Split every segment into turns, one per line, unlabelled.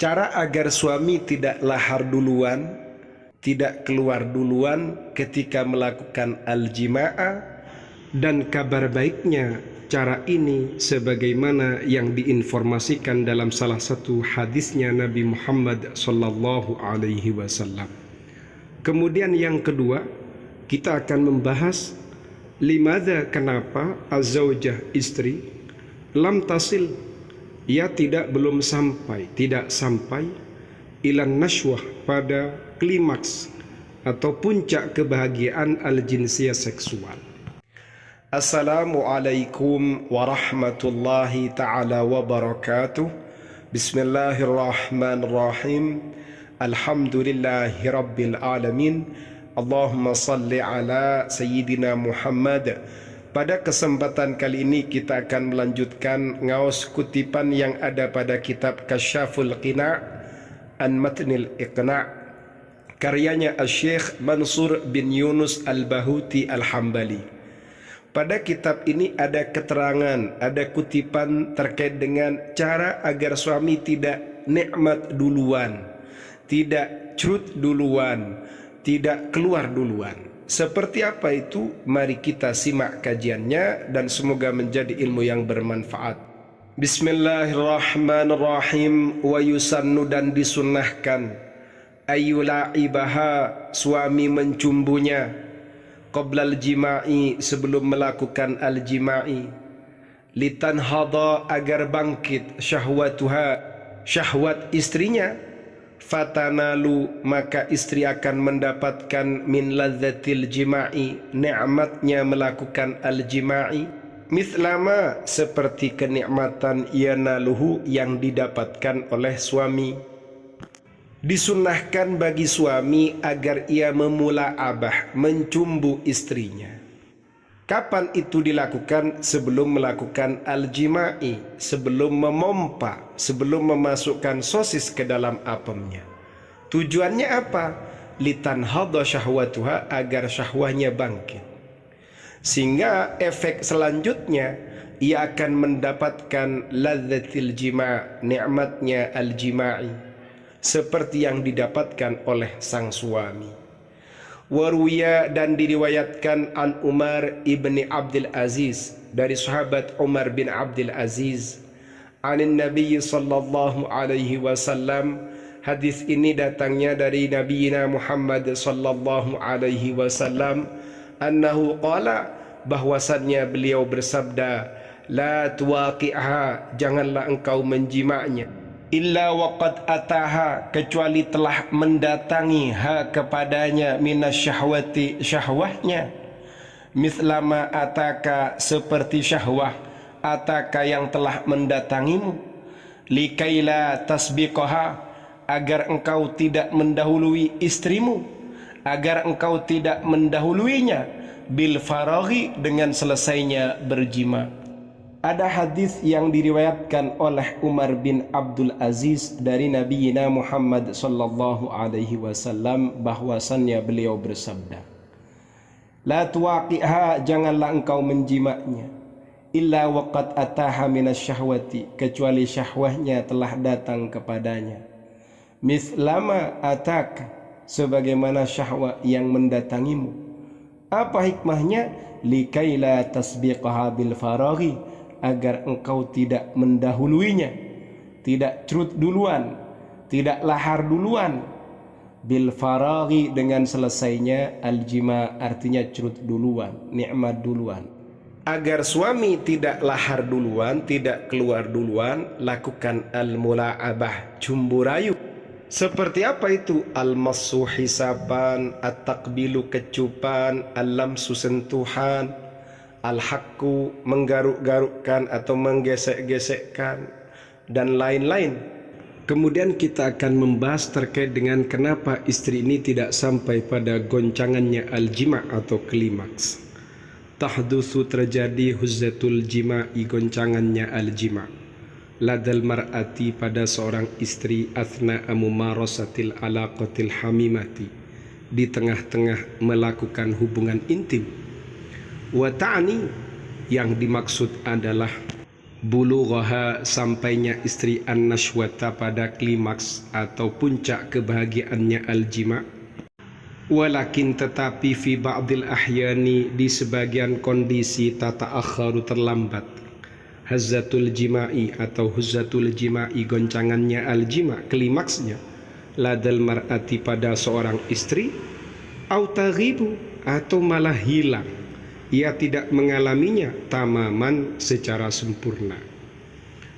Cara agar suami tidak lahar duluan, tidak keluar duluan ketika melakukan al-jima'ah, dan kabar baiknya cara ini sebagaimana yang diinformasikan dalam salah satu hadisnya Nabi Muhammad sallallahu alaihi wasallam. Kemudian yang kedua, kita akan membahas limadza, kenapa az-zaujah, istri, lam tasil, ia belum sampai ilan nashwah, pada klimaks atau puncak kebahagiaan al-jinsiyah seksual. Assalamualaikum warahmatullahi ta'ala wabarakatuh. Bismillahirrahmanirrahim. Alhamdulillahi rabbil alamin. Allahumma salli ala Sayyidina Muhammad. Pada kesempatan kali ini kita akan melanjutkan ngaos kutipan yang ada pada kitab Kasyaful Qina' an Matnil Iqna' karyanya Syekh Mansur bin Yunus Al-Bahuti Al-Hambali. Pada kitab ini ada keterangan, ada kutipan terkait dengan cara agar suami tidak nikmat duluan, tidak crut duluan, tidak keluar duluan. Seperti apa itu? Mari kita simak kajiannya dan semoga menjadi ilmu yang bermanfaat. Bismillahirrahmanirrahim. Wa yusannu, dan disunnahkan, ayyula'ibaha, suami mencumbunya, qoblal jima'i, sebelum melakukan al-jima'i, litanhadha, agar bangkit syahwatuha, syahwat istrinya, fatanalu, maka istri akan mendapatkan min ladzatil jima'i, nikmatnya melakukan al-jima'i, mithlama, seperti kenikmatan yanaluhu, yang didapatkan oleh suami. Disunnahkan bagi suami agar ia memula'abah, mencumbu istrinya. Kapan itu dilakukan? Sebelum melakukan al-jima'i, sebelum memompa, sebelum memasukkan sosis ke dalam apemnya. Tujuannya apa? Litanhadha syahwatuha, agar syahwahnya bangkit. Sehingga efek selanjutnya ia akan mendapatkan ladzatil jima', nikmatnya al-jima'i, seperti yang didapatkan oleh sang suami. Waruya, dan diriwayatkan an Umar ibni Abdul Aziz, dari sahabat Umar bin Abdul Aziz, anin Nabi sallallahu alaihi wasallam, hadis ini datangnya dari Nabi Muhammad sallallahu alaihi wasallam, annahu qala, bahwasannya beliau bersabda, la tuwaqi'ha, janganlah engkau menjimaknya, illa waqad ataha, kecuali telah mendatangi ha kepadanya, minasyahwati, syahwahnya, mithlama ataka, seperti syahwah ataka yang telah mendatangimu, likaila tasbiqaha, agar engkau tidak mendahului istrimu, agar engkau tidak mendahuluinya, bil faraghi, dengan selesainya berjima. Ada hadis yang diriwayatkan oleh Umar bin Abdul Aziz dari Nabi Muhammad sallallahu alaihi wasallam, bahwasannya beliau bersabda, la tuwaqiha, janganlah engkau menjimaknya, illa waqad ataha minasyahwati, kecuali syahwahnya telah datang kepadanya, mithlama ataka, sebagaimana syahwat yang mendatangimu. Apa hikmahnya? Likaila tasbiqaha bil faraghi, agar engkau tidak mendahuluinya, tidak crut duluan, tidak lahar duluan, bil faraghi, dengan selesainya al-jima, artinya crut duluan, nikmat duluan. Agar suami tidak lahar duluan, tidak keluar duluan, lakukan al-mula'abah, cumbu rayu. Seperti apa itu? Al-massu hisaban, at-taqbilu kecupan, al-lamsu sentuhan, al-hakku menggaruk-garukkan atau menggesek-gesekkan, dan lain-lain. Kemudian kita akan membahas terkait dengan kenapa istri ini tidak sampai pada goncangannya al-jima' atau klimaks. Tahdusu, terjadi huzzatul jima'i, goncangannya al-jima', ladal mar'ati, pada seorang istri, athna'a mumarasatil alaqatil hamimati, di tengah-tengah melakukan hubungan intim. Wa ta'ni, yang dimaksud adalah bulughaha, sampainya istri an-nashwata pada klimaks atau puncak kebahagiaannya al-jima'. Walakin tetapi fi ba'dil ahyani, di sebagian kondisi tata'akharu, terlambat, hazzatul jima'i atau huzzatul jima'i, goncangannya al-jima', klimaksnya, ladal mar'ati, pada seorang istri, au taghibu, atau malah hilang, ia tidak mengalaminya tamaman, secara sempurna.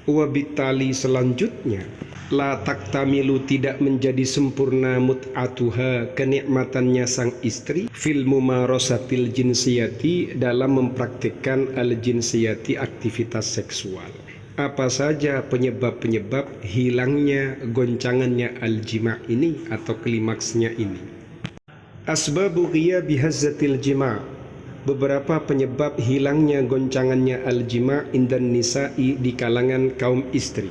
Wabitali, selanjutnya, la taktamilu, tidak menjadi sempurna, mut'atuha, kenikmatannya sang istri, fil mumarasatil jinsiyati, dalam mempraktikkan al jinsiyati, aktivitas seksual. Apa saja penyebab-penyebab hilangnya goncangannya al-jima' ini atau klimaksnya ini? Asbabu ghiyabi hazzatil jima', beberapa penyebab hilangnya goncangannya al-jima' indan nisa'i, di kalangan kaum istri.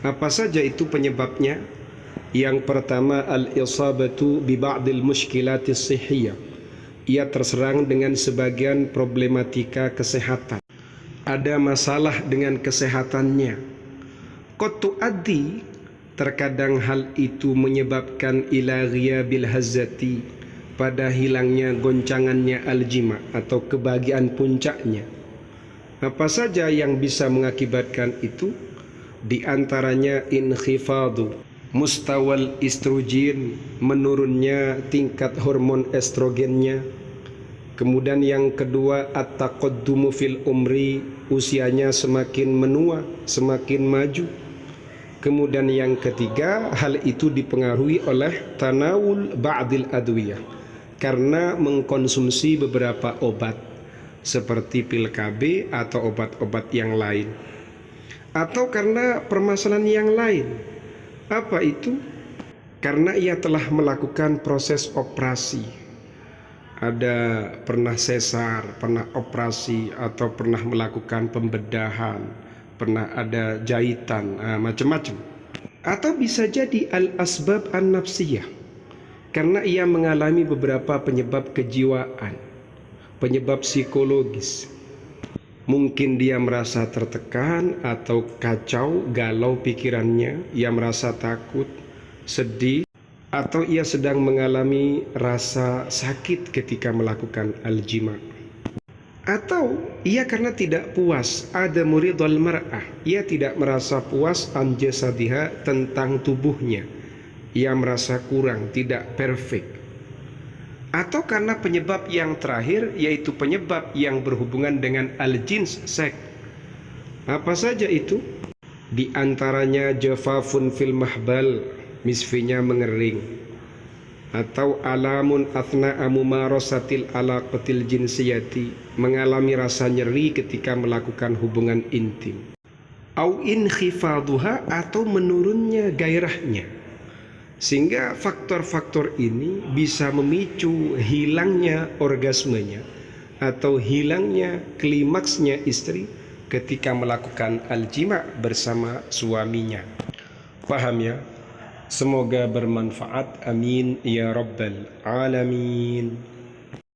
Apa saja itu penyebabnya? Yang pertama, al-isabatu bi ba'dil mushkilatis sihhiyah, ia terserang dengan sebagian problematika kesehatan, ada masalah dengan kesehatannya. Qad tu'addi, terkadang hal itu menyebabkan ila ghiyabil hazzati, pada hilangnya goncangannya al-jima' atau kebahagiaan puncaknya. Apa saja yang bisa mengakibatkan itu? Di antaranya inkhifadu mustawal estrogen, menurunnya tingkat hormon estrogennya. Kemudian yang kedua, at-taqaddumu fil umri, usianya semakin menua, semakin maju. Kemudian yang ketiga, hal itu dipengaruhi oleh tanawul ba'dil adwiyah, karena mengkonsumsi beberapa obat seperti pil KB atau obat-obat yang lain, atau karena permasalahan yang lain. Apa itu? Karena ia telah melakukan proses operasi, ada pernah sesar, pernah operasi, atau pernah melakukan pembedahan, pernah ada jahitan, macam-macam. Atau bisa jadi al-asbab an-nafsiyah, karena ia mengalami beberapa penyebab kejiwaan, penyebab psikologis. Mungkin dia merasa tertekan atau kacau, galau pikirannya, ia merasa takut, sedih, atau ia sedang mengalami rasa sakit ketika melakukan al-jima'. Atau ia karena tidak puas, ada muridul mar'ah, ia tidak merasa puas an jasadiha, tentang tubuhnya, ia merasa kurang, tidak perfect. Atau karena penyebab yang terakhir, yaitu penyebab yang berhubungan dengan al-jins, seks. Apa saja itu? Di antaranya jafafun fil mahbal, misfinya mengering, atau alamun athna'a mumarasatil alaqatil jinsiyati, mengalami rasa nyeri ketika melakukan hubungan intim, au inkhifaduha, atau menurunnya gairahnya. Sehingga faktor-faktor ini bisa memicu hilangnya orgasmenya atau hilangnya klimaksnya istri ketika melakukan al-jima' bersama suaminya. Paham ya? Semoga bermanfaat. Amin ya rabbal alamin.